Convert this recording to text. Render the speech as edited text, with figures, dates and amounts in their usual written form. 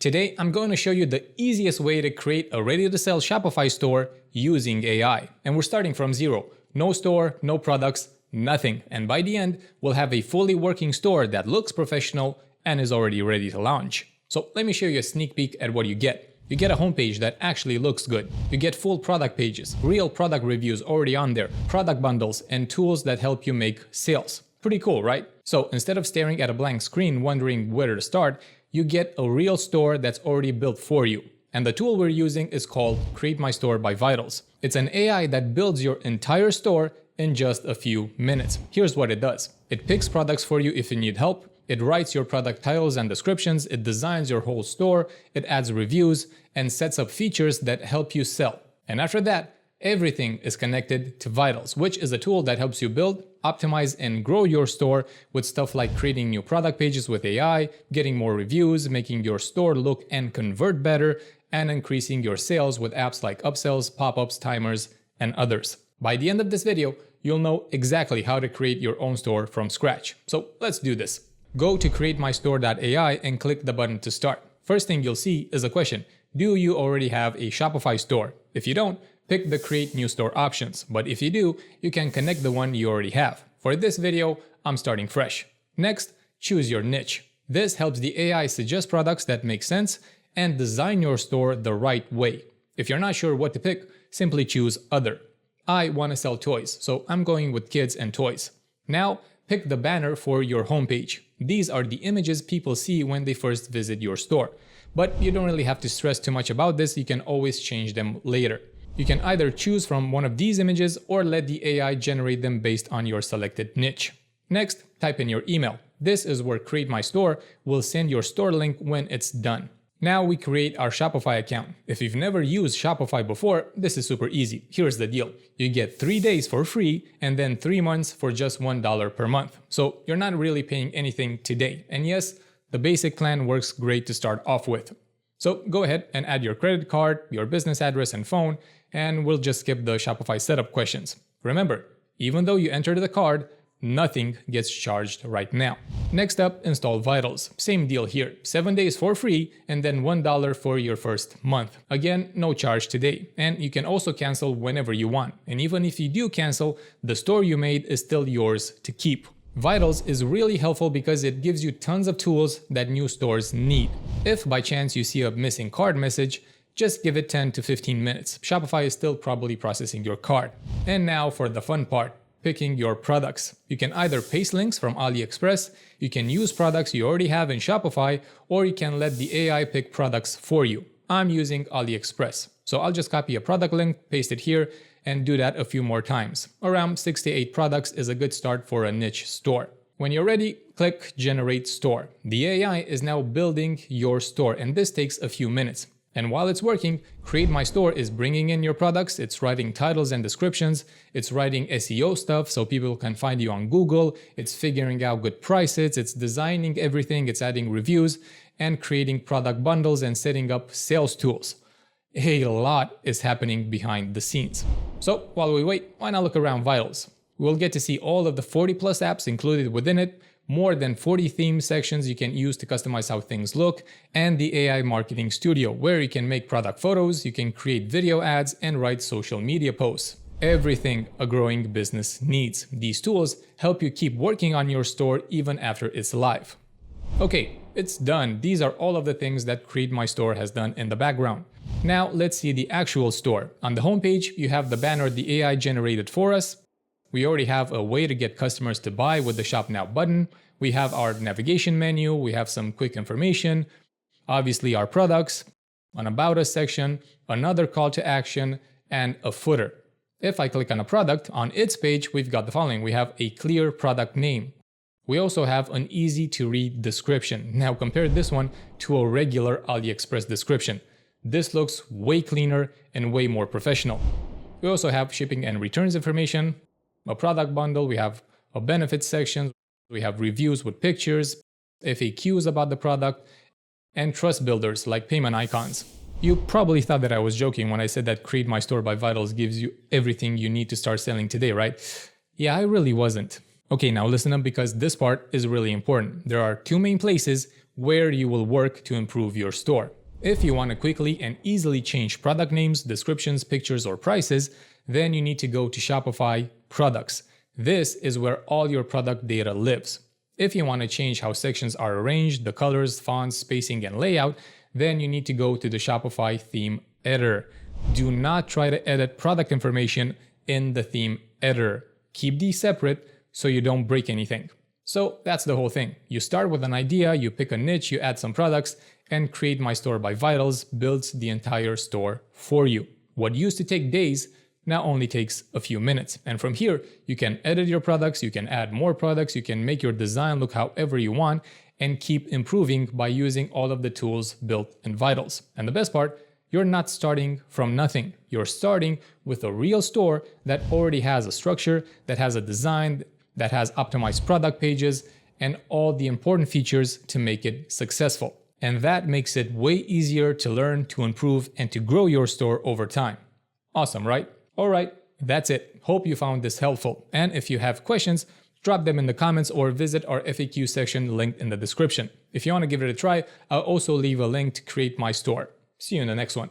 Today, I'm going to show you the easiest way to create a ready-to-sell Shopify store using AI. And we're starting from zero. No store, no products, nothing. And by the end, we'll have a fully working store that looks professional and is already ready to launch. So let me show you a sneak peek at what you get. You get a homepage that actually looks good. You get full product pages, real product reviews already on there, product bundles, and tools that help you make sales. Pretty cool, right? So instead of staring at a blank screen wondering where to start, you get a real store that's already built for you. And the tool we're using is called CreateMyStore by Vitals. It's an AI that builds your entire store in just a few minutes. Here's what it does. It picks products for you if you need help. It writes your product titles and descriptions. It designs your whole store. It adds reviews and sets up features that help you sell. And after that, everything is connected to Vitals, which is a tool that helps you build, optimize, and grow your store with stuff like creating new product pages with AI, getting more reviews, making your store look and convert better, and increasing your sales with apps like upsells, pop-ups, timers, and others. By the end of this video, you'll know exactly how to create your own store from scratch. So let's do this. Go to CreateMyStore.ai and click the button to start. First thing you'll see is a question. Do you already have a Shopify store? If you don't, pick the Create New Store options, but if you do, you can connect the one you already have. For this video, I'm starting fresh. Next, choose your niche. This helps the AI suggest products that make sense and design your store the right way. If you're not sure what to pick, simply choose Other. I want to sell toys, so I'm going with kids and toys. Now, pick the banner for your homepage. These are the images people see when they first visit your store. But you don't really have to stress too much about this, you can always change them later. You can either choose from one of these images or let the AI generate them based on your selected niche. Next, type in your email. This is where Create My Store will send your store link when it's done. Now we create our Shopify account. If you've never used Shopify before, this is super easy. Here's the deal. You get 3 days for free and then 3 months for just $1 per month. So you're not really paying anything today. And yes, the basic plan works great to start off with. So go ahead and add your credit card, your business address and phone, and we'll just skip the Shopify setup questions. Remember, even though you enter the card, nothing gets charged right now. Next up, install Vitals. Same deal here, 7 days for free and then $1 for your first month. Again, no charge today. And you can also cancel whenever you want. And even if you do cancel, the store you made is still yours to keep. Vitals is really helpful because it gives you tons of tools that new stores need. If by chance you see a missing card message, just give it 10 to 15 minutes. Shopify is still probably processing your card. And now for the fun part, picking your products. You can either paste links from AliExpress, you can use products you already have in Shopify, or you can let the AI pick products for you. I'm using AliExpress. So I'll just copy a product link, paste it here, and do that a few more times. Around 6 to 8 products is a good start for a niche store. When you're ready, click Generate Store. The AI is now building your store, and this takes a few minutes. And while it's working, Create My Store is bringing in your products, it's writing titles and descriptions, it's writing SEO stuff so people can find you on Google, it's figuring out good prices, it's designing everything, it's adding reviews, and creating product bundles and setting up sales tools. A lot is happening behind the scenes. So while we wait, why not look around Vitals? We'll get to see all of the 40 plus apps included within it, more than 40 theme sections you can use to customize how things look, and the AI Marketing Studio, where you can make product photos, you can create video ads, and write social media posts. Everything a growing business needs. These tools help you keep working on your store even after it's live. Okay, it's done. These are all of the things that Create My Store has done in the background. Now let's see the actual store. On the homepage, you have the banner the AI generated for us. We already have a way to get customers to buy with the Shop Now button. We have our navigation menu, we have some quick information, obviously our products, an About Us section, another call to action, and a footer. If I click on a product, on its page, we've got the following. We have a clear product name. We also have an easy to read description. Now compare this one to a regular AliExpress description. This looks way cleaner and way more professional. We also have shipping and returns information, a product bundle, we have a benefits section, we have reviews with pictures, FAQs about the product, and trust builders like payment icons. You probably thought that I was joking when I said that Create My Store by Vitals gives you everything you need to start selling today, right? Yeah, I really wasn't. Okay, now listen up because this part is really important. There are two main places where you will work to improve your store. If you want to quickly and easily change product names, descriptions, pictures, or prices, then you need to go to Shopify Products. This is where all your product data lives. If you want to change how sections are arranged, the colors, fonts, spacing, and layout, then you need to go to the Shopify Theme Editor. Do not try to edit product information in the theme editor. Keep these separate so you don't break anything. So that's the whole thing. You start with an idea, you pick a niche, you add some products, and Create My Store by Vitals builds the entire store for you. What used to take days now only takes a few minutes. And from here, you can edit your products, you can add more products, you can make your design look however you want, and keep improving by using all of the tools built in Vitals. And the best part, you're not starting from nothing. You're starting with a real store that already has a structure, that has a design, that has optimized product pages, and all the important features to make it successful. And that makes it way easier to learn, to improve, and to grow your store over time. Awesome, right? All right, that's it. Hope you found this helpful. And if you have questions, drop them in the comments or visit our FAQ section linked in the description. If you want to give it a try, I'll also leave a link to Create My Store. See you in the next one.